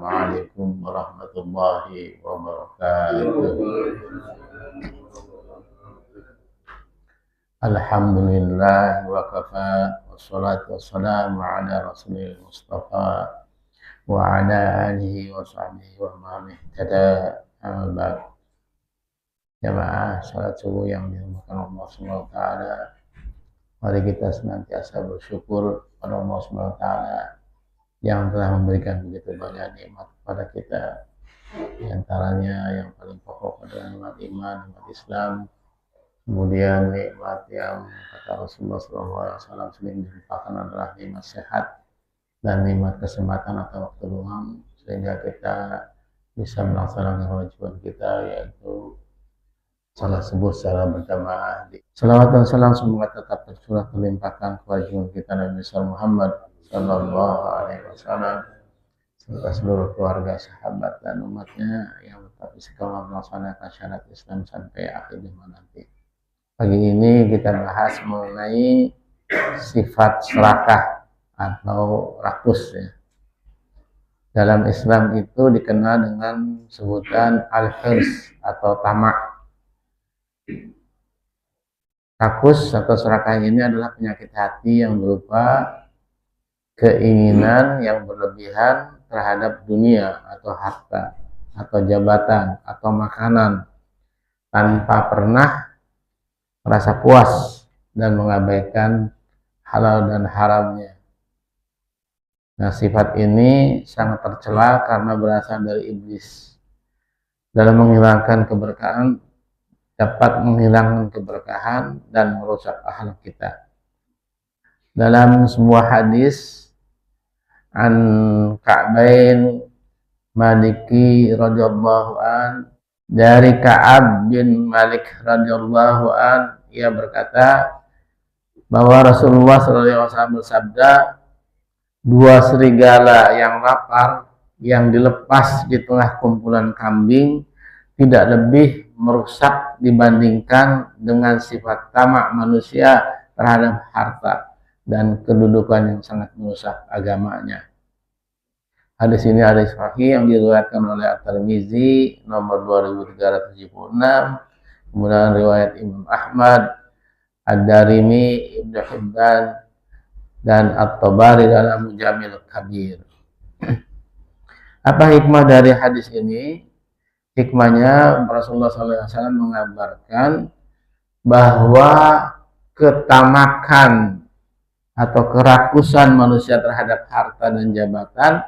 Assalamualaikum warahmatullahi wabarakatuh. Alhamdulillah wa kafa wassalatu wassalamu ala rasulil mustafa wa ala alihi wa sahbihi wa man ihtada amma. Jamaah salat subuh yang dimuliakan Allah Subhanahu wa taala. Mari kita senantiasa bersyukur pada Allah Subhanahu wa taala yang telah memberikan begitu banyak nikmat kepada kita. Di antaranya yang paling pokok adalah nikmat iman, nikmat Islam. Kemudian nikmat yang kata Rasulullah SAW sering dilupakan adalah nikmat sehat dan nikmat kesempatan atau waktu luang, sehingga kita bisa melaksanakan kewajiban kita, yaitu salat subuh secara berjamaah. Salawat dan salam semoga tetap tercurah terlimpahkan kepada junjungan kita Nabi Muhammad Sallallahu Alaihi Wasallam serta seluruh keluarga, sahabat dan umatnya yang tetap istiqomah melaksanakan syariat Islam sampai akhir zaman nanti. Pagi ini kita bahas mengenai sifat serakah atau rakus ya. Dalam Islam itu dikenal dengan sebutan al-hirs atau tamak. Rakus atau serakah ini adalah penyakit hati yang berupa keinginan yang berlebihan terhadap dunia atau harta atau jabatan atau makanan tanpa pernah merasa puas dan mengabaikan halal dan haramnya. Nah, sifat ini sangat tercela karena berasal dari iblis. Dalam menghilangkan keberkahan, dapat menghilangkan keberkahan dan merusak akhlak kita. Dalam sebuah hadis an Ka'bain Maliki radhiyallahu an, dari Ka'ab bin Malik radhiyallahu an, ia berkata bahwa Rasulullah SAW bersabda, dua serigala yang lapar yang dilepas di tengah kumpulan kambing tidak lebih merusak dibandingkan dengan sifat tamak manusia terhadap harta dan kedudukan yang sangat merusak agamanya. Hadis ini hadis sahih yang diriwayatkan oleh At-Tirmizi nomor 2376, kemudian riwayat Imam Ahmad, Ad-Darimi, Ibnu Hibban dan At-Tabari dalam Mujamil Kabir. Apa hikmah dari hadis ini? Hikmahnya Rasulullah SAW mengabarkan bahwa ketamakan atau kerakusan manusia terhadap harta dan jabatan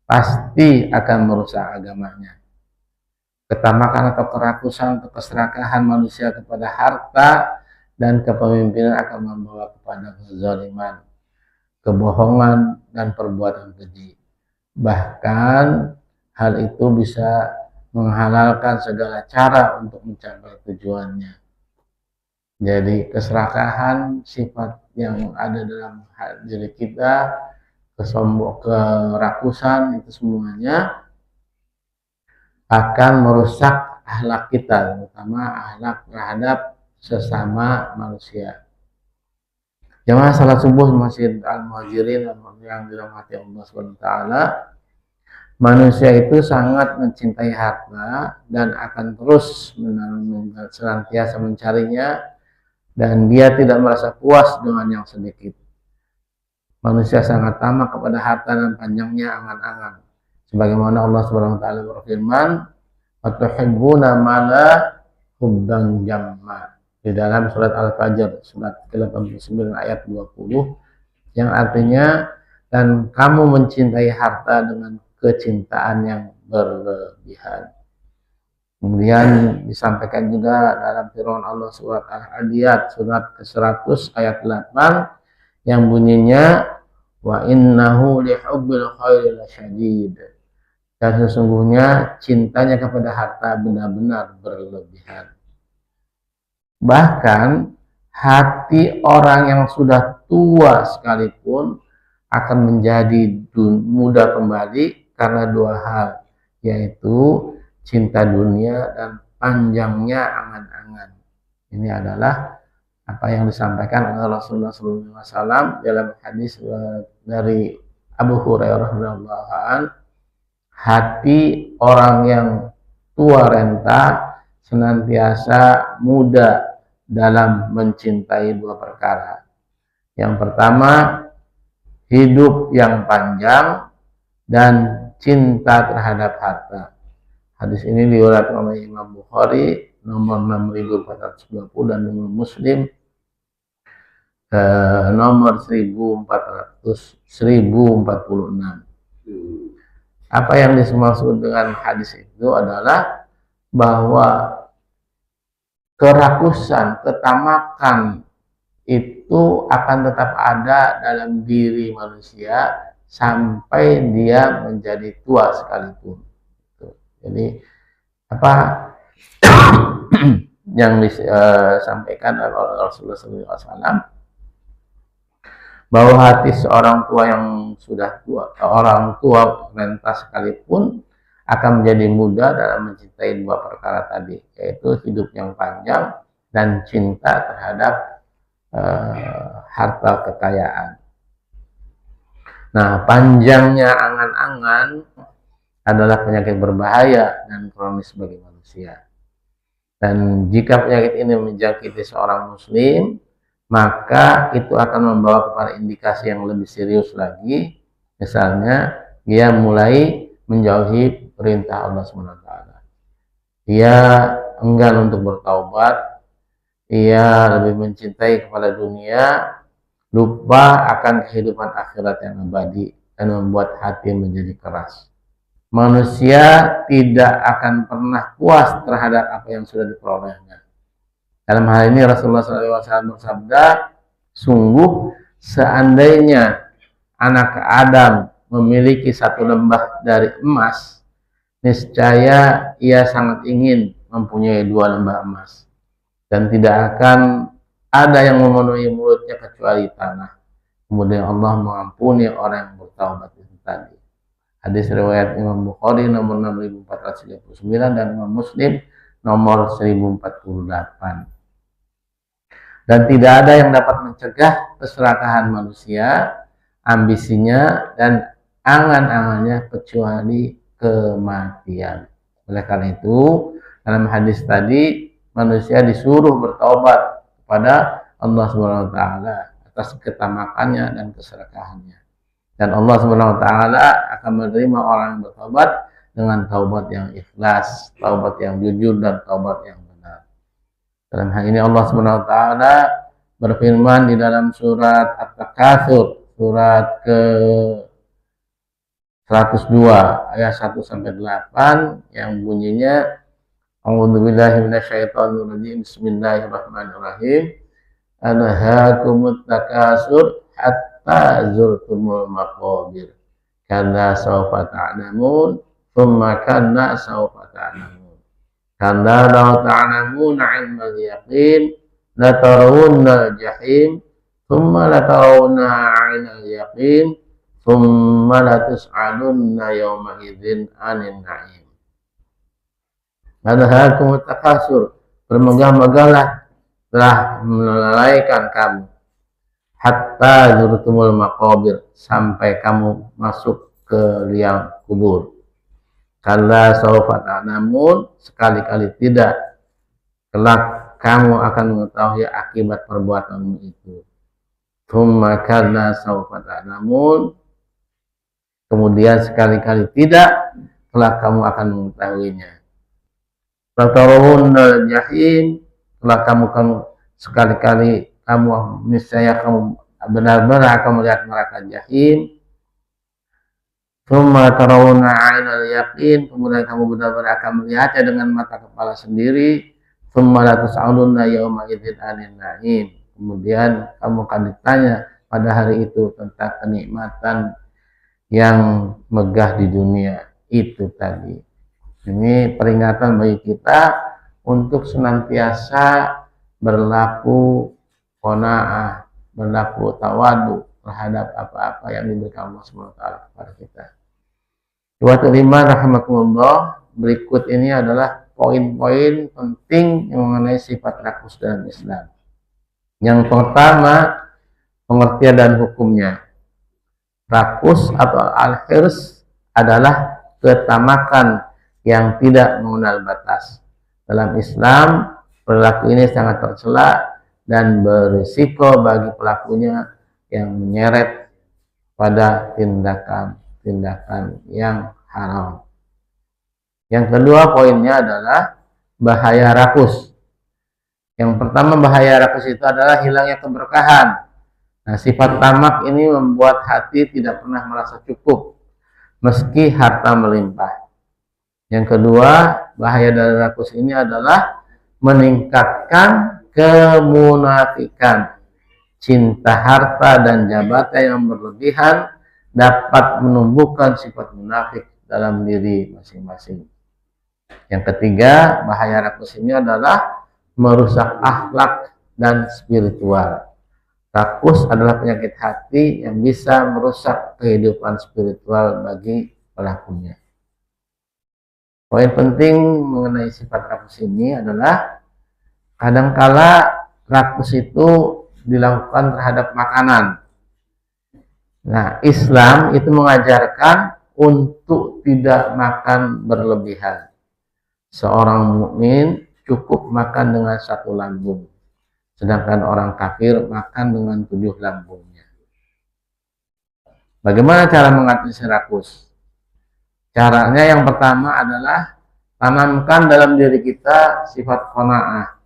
pasti akan merusak agamanya. Ketamakan atau kerakusan atau keserakahan manusia kepada harta dan kepemimpinan akan membawa kepada kezaliman, kebohongan dan perbuatan keji. Bahkan hal itu bisa menghalalkan segala cara untuk mencapai tujuannya. Jadi keserakahan, sifat yang ada dalam diri kita, kerakusan, itu semuanya akan merusak akhlak kita, terutama akhlak terhadap sesama manusia. Jamaah salat subuh Masjid Al-Muhajirin yang dirahmati Allah SWT, manusia itu sangat mencintai harta dan akan terus senantiasa mencarinya, dan dia tidak merasa puas dengan yang sedikit. Manusia sangat tamak kepada harta dan panjangnya angan-angan. Sebagaimana Allah Subhanahu wa taala berfirman, "Wa tuhibbuna ma la hubban jamma." Di dalam surat Al-Fajr surat ke-89 ayat 20, yang artinya, dan kamu mencintai harta dengan kecintaan yang berlebihan. Kemudian disampaikan juga dalam firman Allah surat Al-Adiyat surat ke-100 ayat 8 yang bunyinya, wa innahu lihubbil khairi lasyadid. Dan sesungguhnya cintanya kepada harta benar-benar berlebihan. Bahkan hati orang yang sudah tua sekalipun akan menjadi mudah kembali karena dua hal, yaitu cinta dunia dan panjangnya angan-angan. Ini adalah apa yang disampaikan oleh Rasulullah SAW dalam hadis dari Abu Hurairah radhiyallahu anhu. hati orang yang tua renta senantiasa muda dalam mencintai dua perkara. Yang pertama, hidup yang panjang dan cinta terhadap harta. Hadis ini diriwayatkan oleh Imam Bukhari nomor 6420 dan nomor Muslim nomor 1046. Apa yang dimaksud dengan hadis itu adalah bahwa kerakusan, ketamakan itu akan tetap ada dalam diri manusia sampai dia menjadi tua sekalipun. Jadi apa yang disampaikan oleh Rasulullah SAW, bahwa hati seorang tua yang sudah tua, orang tua renta sekalipun, akan menjadi muda dalam mencintai dua perkara tadi, yaitu hidup yang panjang dan cinta terhadap harta kekayaan. Nah, panjangnya angan-angan adalah penyakit berbahaya dan kronis bagi manusia. Dan jika penyakit ini menjangkiti seorang muslim, maka itu akan membawa kepada indikasi yang lebih serius lagi. Misalnya, dia mulai menjauhi perintah Allah SWT. Dia enggan untuk bertaubat, ia lebih mencintai kepada dunia, lupa akan kehidupan akhirat yang abadi, dan membuat hati menjadi keras. Manusia tidak akan pernah puas terhadap apa yang sudah diperolehnya. Dalam hal ini Rasulullah SAW bersabda, sungguh seandainya anak Adam memiliki satu lembah dari emas, niscaya ia sangat ingin mempunyai dua lembah emas. Dan tidak akan ada yang memenuhi mulutnya kecuali tanah. Kemudian Allah mengampuni orang yang bertaubat itu tadi. Hadis riwayat Imam Bukhari nomor 6439 dan Imam Muslim nomor 1048. Dan tidak ada yang dapat mencegah keserakahan manusia, ambisinya, dan angan-angannya kecuali kematian. Oleh karena itu, dalam hadis tadi, manusia disuruh bertaubat kepada Allah SWT atas ketamakannya dan keserakahannya. Dan Allah SWT akan menerima orang yang bertaubat dengan taubat yang ikhlas, taubat yang jujur, dan taubat yang benar. Dalam hal ini Allah SWT berfirman di dalam surat At-Takatsur, surat ke 102 ayat 1-8 yang bunyinya, A'udzubillahi minasyaitonirrajim, Bismillahirrahmanirrahim. Anhaakumut takatsur hatta zurtumul maqabir. Kalla sawfa ta'lamun, tsumma kalla sawfa ta'lamun. Kalla law ta'lamuna 'ilmal yaqin, la tarawunnal jahim, tsumma la tarawunnaha 'ainal yaqin, tsumma la tus'alunna yawma idzin 'anil na'im. Anhaakumut takatsur, bermegah-megahlah telah melalaikan kamu, hatta zurtumul maqabir, sampai kamu masuk ke liang kubur. Kalla sawfa ta'lamun, sekali-kali tidak, kelak kamu akan mengetahui akibat perbuatanmu itu. Tsumma kalla sawfa ta'lamun, kemudian sekali-kali tidak, kelak kamu akan mengetahuinya. Latarawunnal jahim, kelak kamu sekali-kali kamu niscaya kamu benar-benar akan melihat neraka jahim. Tsumma tarawunna 'ainal yaqin, kemudian kamu benar-benar akan melihatnya dengan mata kepala sendiri. Tsumma la tus'alunna yawma idzin 'anil na'im, kemudian kamu akan ditanya pada hari itu tentang kenikmatan yang megah di dunia itu tadi. Ini peringatan bagi kita untuk senantiasa berlaku qanaah, berlaku tawadu terhadap apa-apa yang diberikan Allah SWT kepada kita. Ikhwatul iman rahimakumullah, berikut ini adalah poin-poin penting yang mengenai sifat rakus dalam Islam. Yang pertama, pengertian dan hukumnya. Rakus atau al-hirs adalah ketamakan yang tidak mengenal batas. Dalam Islam, perilaku ini sangat tercela dan berisiko bagi pelakunya yang menyeret pada tindakan-tindakan yang haram. Yang kedua poinnya adalah bahaya rakus. Yang pertama, bahaya rakus itu adalah hilangnya keberkahan. Nah, sifat tamak ini membuat hati tidak pernah merasa cukup meski harta melimpah. Yang kedua, bahaya dari rakus ini adalah meningkatkan kemunafikan. Cinta harta dan jabatan yang berlebihan dapat menumbuhkan sifat munafik dalam diri masing-masing. Yang ketiga, bahaya rakus ini adalah merusak akhlak dan spiritual. Rakus adalah penyakit hati yang bisa merusak kehidupan spiritual bagi pelakunya. Poin penting mengenai sifat rakus ini adalah kadangkala rakus itu dilakukan terhadap makanan. Nah, Islam itu mengajarkan untuk tidak makan berlebihan. Seorang mukmin cukup makan dengan 1 lambung. Sedangkan orang kafir makan dengan 7 lambungnya. Bagaimana cara mengatasi rakus? Caranya yang pertama adalah tanamkan dalam diri kita sifat qanaah.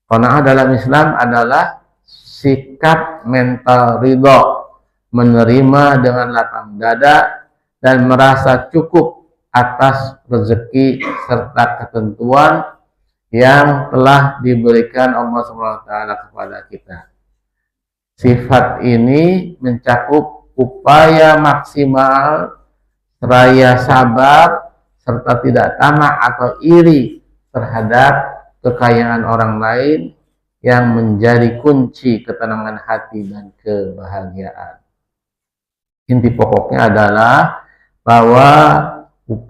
Qanaah dalam Islam adalah sikap mental ridho, menerima dengan lapang dada dan merasa cukup atas rezeki serta ketentuan yang telah diberikan Allah SWT kepada kita. Sifat ini mencakup upaya maksimal, seraya sabar, serta tidak tamak atau iri terhadap kekayaan orang lain yang menjadi kunci ketenangan hati dan kebahagiaan. Inti pokoknya adalah bahwa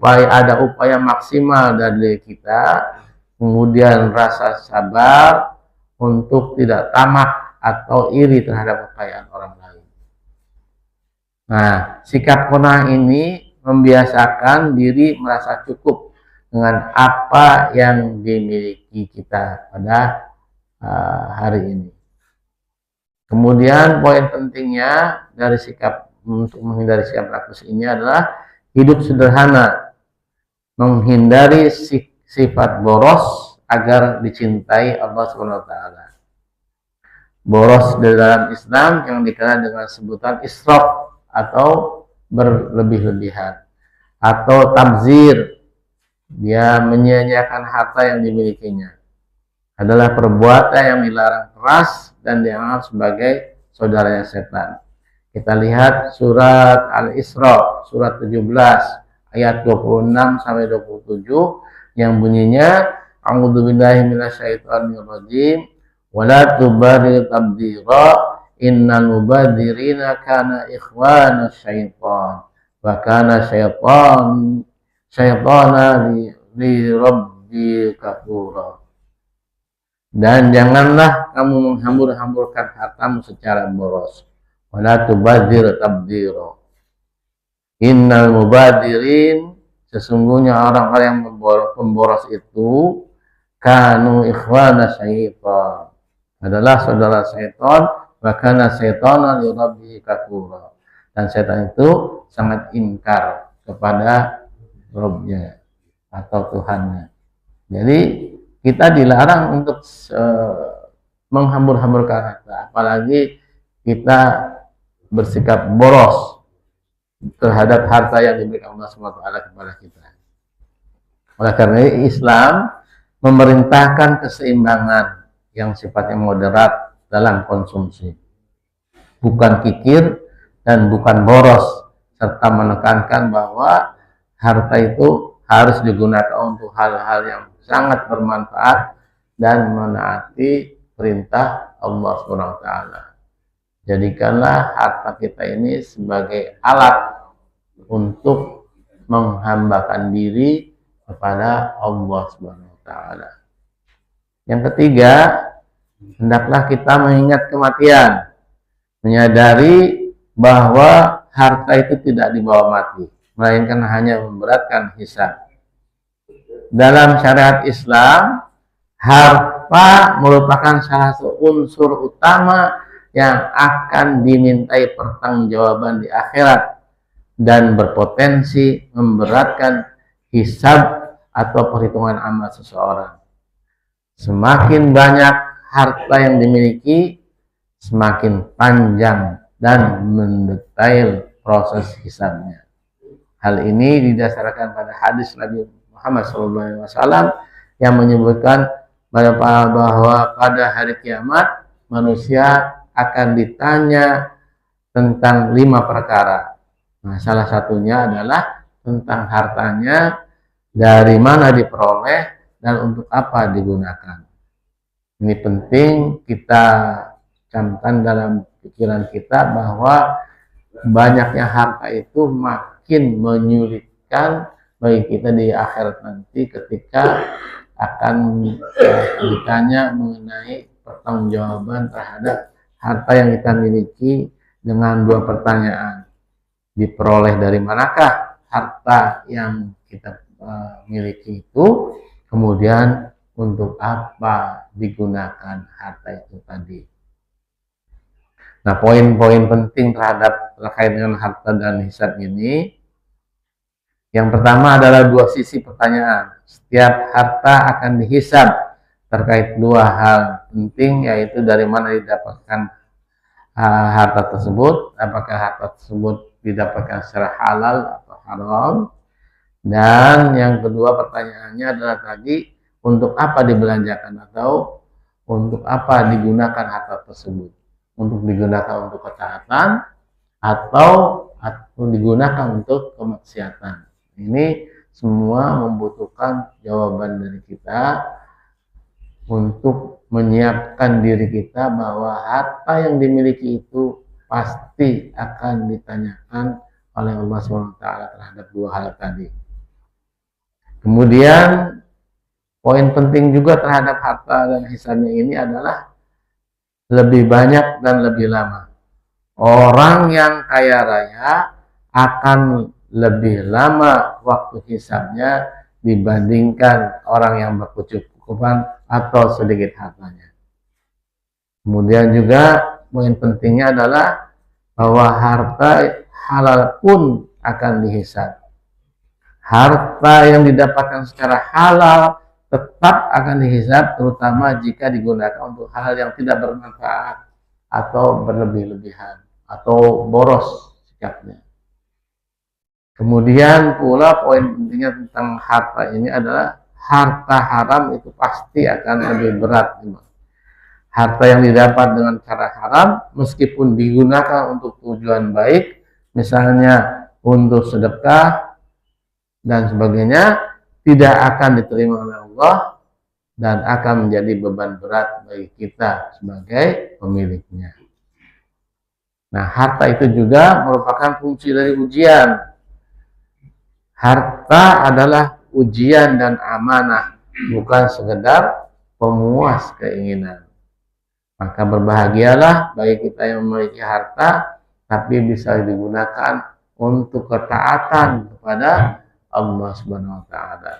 ada upaya maksimal dari kita, kemudian rasa sabar untuk tidak tamak atau iri terhadap kekayaan orang lain. Nah, sikap qanaah ini membiasakan diri merasa cukup dengan apa yang dimiliki kita pada hari ini. Kemudian poin pentingnya dari sikap untuk menghindari sikap rakus ini adalah hidup sederhana, menghindari sifat boros agar dicintai Allah SWT. Boros di dalam Islam yang dikenal dengan sebutan israf atau berlebih-lebihan, atau tabzir, dia menyia-nyiakan harta yang dimilikinya, adalah perbuatan yang dilarang keras dan dianggap sebagai saudaranya setan. Kita lihat surat Al-Isra, surat 17, ayat 26 sampai 27 yang bunyinya A'udzubillahi minasyaitonirrajim wa la tubadir tabdira innal mubadzirina kana ikhwana syaitan wa kana syaitana li rabbi kafura. Dan janganlah kamu menghambur-hamburkan hartamu secara boros. Wala tubadzir tabdzira. Innal mubadirin, sesungguhnya orang-orang yang pemboros itu kanu ikhwana syaitan, adalah saudara syaitan, wa kana syaitana li rabbihi kafura. Dan setan itu sangat ingkar kepada Rabbnya atau Tuhannya. Jadi kita dilarang untuk menghambur-hamburkan harta, apalagi kita bersikap boros terhadap harta yang diberikan Allah SWT kepada kita. Oleh karena itu Islam memerintahkan keseimbangan yang sifatnya moderat dalam konsumsi, bukan kikir dan bukan boros, serta menekankan bahwa harta itu harus digunakan untuk hal-hal yang sangat bermanfaat dan menaati perintah Allah SWT. Jadikanlah harta kita ini sebagai alat untuk menghambakan diri kepada Allah SWT. Yang ketiga, hendaklah kita mengingat kematian, menyadari bahwa harta itu tidak dibawa mati. melainkan hanya memberatkan hisab. Dalam syariat Islam, harta merupakan salah satu unsur utama yang akan dimintai pertanggungjawaban di akhirat dan berpotensi memberatkan hisab atau perhitungan amal seseorang. Semakin banyak harta yang dimiliki, semakin panjang dan mendetail proses hisabnya. Hal ini didasarkan pada hadis Nabi Muhammad SAW yang menyebutkan bahwa pada hari kiamat manusia akan ditanya tentang 5 perkara. Nah, salah satunya adalah tentang hartanya, dari mana diperoleh dan untuk apa digunakan. Ini penting kita camkan dalam pikiran kita bahwa banyaknya harta itu makin menyulitkan bagi kita di akhirat nanti ketika akan ditanya mengenai pertanggungjawaban terhadap harta yang kita miliki dengan 2 pertanyaan. Diperoleh dari manakah harta yang kita miliki itu, kemudian untuk apa digunakan harta itu tadi. Nah, poin-poin penting terkait dengan harta dan hisab ini, yang pertama adalah 2 sisi pertanyaan. Setiap harta akan dihisab terkait 2 hal penting, yaitu dari mana didapatkan harta tersebut, apakah harta tersebut didapatkan secara halal atau haram, dan yang kedua pertanyaannya adalah tadi untuk apa dibelanjakan atau untuk apa digunakan harta tersebut, untuk digunakan untuk ketaatan atau digunakan untuk kemaksiatan. Ini semua membutuhkan jawaban dari kita untuk menyiapkan diri kita bahwa harta yang dimiliki itu pasti akan ditanyakan oleh Allah SWT terhadap 2 hal tadi. Kemudian poin penting juga terhadap harta dan hisabnya ini adalah lebih banyak dan lebih lama. Orang yang kaya raya akan lebih lama waktu hisabnya dibandingkan orang yang berkecukupan atau sedikit hartanya. Kemudian juga poin pentingnya adalah bahwa harta halal pun akan dihisab. Harta yang didapatkan secara halal tetap akan dihisab, terutama jika digunakan untuk hal yang tidak bermanfaat atau berlebih-lebihan atau boros sikapnya. Kemudian pula poin pentingnya tentang harta ini adalah harta haram itu pasti akan lebih berat. Harta yang didapat dengan cara haram meskipun digunakan untuk tujuan baik, misalnya untuk sedekah dan sebagainya, tidak akan diterima oleh Allah dan akan menjadi beban berat bagi kita sebagai pemiliknya. Nah, harta itu juga merupakan fungsi dari ujian. Harta adalah ujian dan amanah, bukan sekedar pemuas keinginan. Maka berbahagialah bagi kita yang memiliki harta, tapi bisa digunakan untuk ketaatan kepada Allah Subhanahu wa Ta'ala.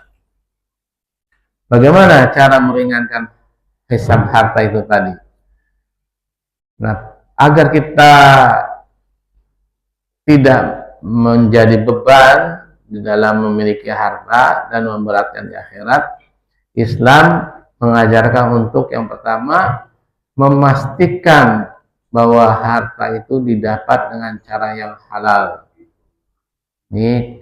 Bagaimana cara meringankan hisab harta itu tadi? Nah, agar kita tidak menjadi beban di dalam memiliki harta dan memberatkan di akhirat, Islam mengajarkan untuk yang pertama memastikan bahwa harta itu didapat dengan cara yang halal. Ini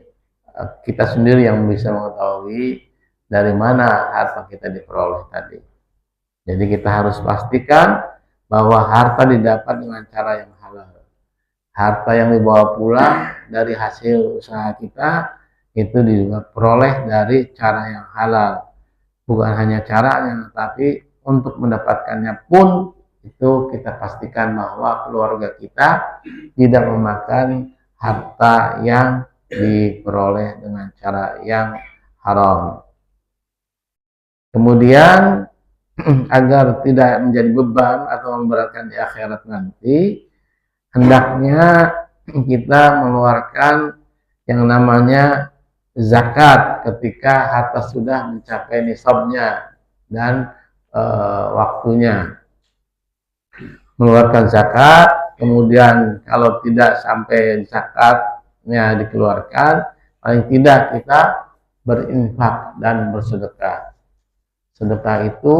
kita sendiri yang bisa mengetahui dari mana harta kita diperoleh tadi. Jadi kita harus pastikan bahwa harta didapat dengan cara yang halal. Harta yang dibawa pulang dari hasil usaha kita itu diperoleh dari cara yang halal. Bukan hanya caranya, tapi untuk mendapatkannya pun itu kita pastikan bahwa keluarga kita tidak memakan harta yang diperoleh dengan cara yang haram. Kemudian agar tidak menjadi beban atau memberatkan di akhirat nanti, hendaknya kita mengeluarkan yang namanya zakat ketika harta sudah mencapai nisabnya dan waktunya mengeluarkan zakat. Kemudian kalau tidak sampai zakatnya dikeluarkan, paling tidak kita berinfak dan bersedekah. Sedekah itu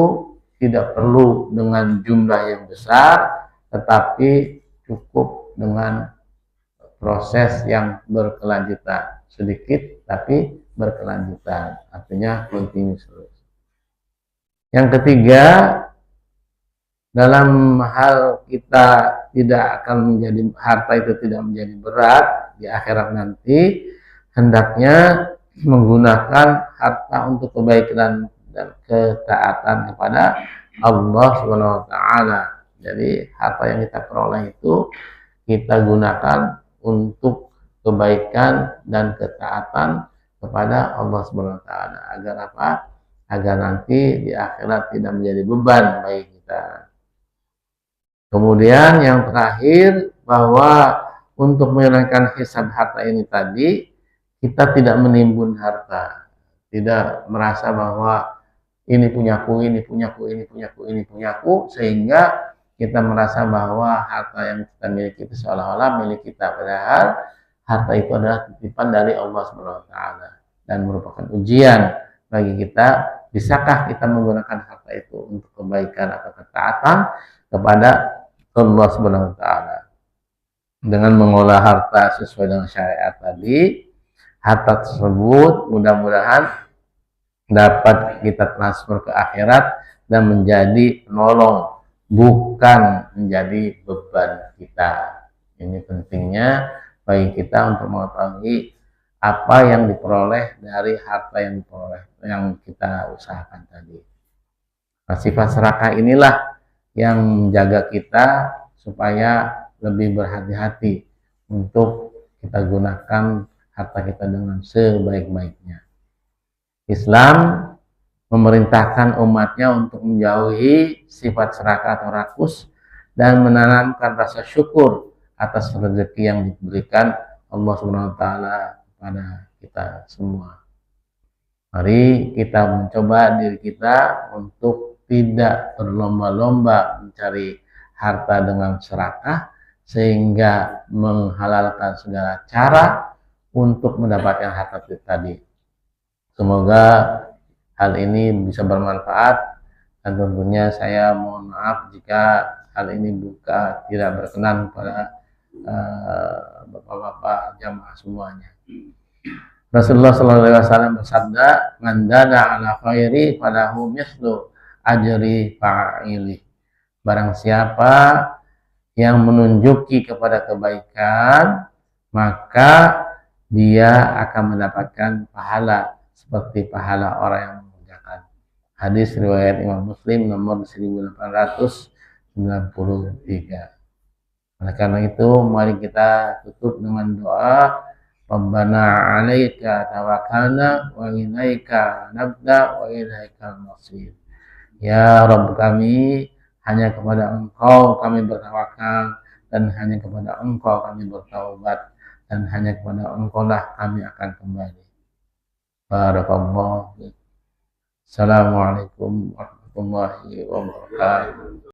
tidak perlu dengan jumlah yang besar, tetapi cukup dengan proses yang berkelanjutan, sedikit tapi berkelanjutan, artinya continuous. Yang ketiga, dalam hal kita tidak akan menjadi harta itu tidak menjadi berat di akhirat nanti, hendaknya menggunakan harta untuk kebaikan dan ketaatan kepada Allah Subhanahu wa taala. Jadi harta yang kita peroleh itu kita gunakan untuk kebaikan dan ketaatan kepada Allah Subhanahu wa taala. Agar apa? Agar nanti di akhirat tidak menjadi beban bagi kita. Kemudian yang terakhir, bahwa untuk menyelesaikan hisab harta ini tadi, kita tidak menimbun harta, tidak merasa bahwa ini punyaku, ini punyaku, ini punyaku, ini punyaku, sehingga kita merasa bahwa harta yang kita miliki itu seolah-olah milik kita, padahal harta itu adalah titipan dari Allah Subhanahu wa taala dan merupakan ujian bagi kita, bisakah kita menggunakan harta itu untuk kebaikan atau ketaatan kepada Allah Subhanahu wa taala. Dengan mengolah harta sesuai dengan syariat tadi, harta tersebut mudah-mudahan dapat kita transfer ke akhirat dan menjadi penolong, bukan menjadi beban kita. Ini pentingnya bagi kita untuk mengetahui apa yang diperoleh dari harta yang diperoleh, yang kita usahakan tadi. Nah, sifat serakah inilah yang menjaga kita supaya lebih berhati-hati untuk kita gunakan harta kita dengan sebaik-baiknya. Islam memerintahkan umatnya untuk menjauhi sifat serakah atau rakus dan menanamkan rasa syukur atas rezeki yang diberikan Allah Subhanahu wa taala kepada kita semua. Mari kita mencoba diri kita untuk tidak berlomba-lomba mencari harta dengan serakah, sehingga menghalalkan segala cara untuk mendapatkan harta tadi. Semoga hal ini bisa bermanfaat, dan tentunya saya mohon maaf jika hal ini tidak berkenan pada bapak-bapak jamaah semuanya. Rasulullah SAW bersabda, "Man dalla ala khairi falahu mislu ajri fa'ili." Barang siapa yang menunjuki kepada kebaikan, maka dia akan mendapatkan pahala seperti pahala orang yang mengerjakan. Hadis riwayat Imam Muslim nomor 1893. Oleh karena itu, mari kita tutup dengan doa, Rabbana 'alaika tawakkalna wa ilaika nabda wa ilaikal masir. Ya Rabb kami, hanya kepada Engkau kami bertawakal, dan hanya kepada Engkau kami bertaubat, dan hanya kepada Engkau lah kami akan kembali. Barakallahu. Assalamualaikum warahmatullahi wabarakatuh.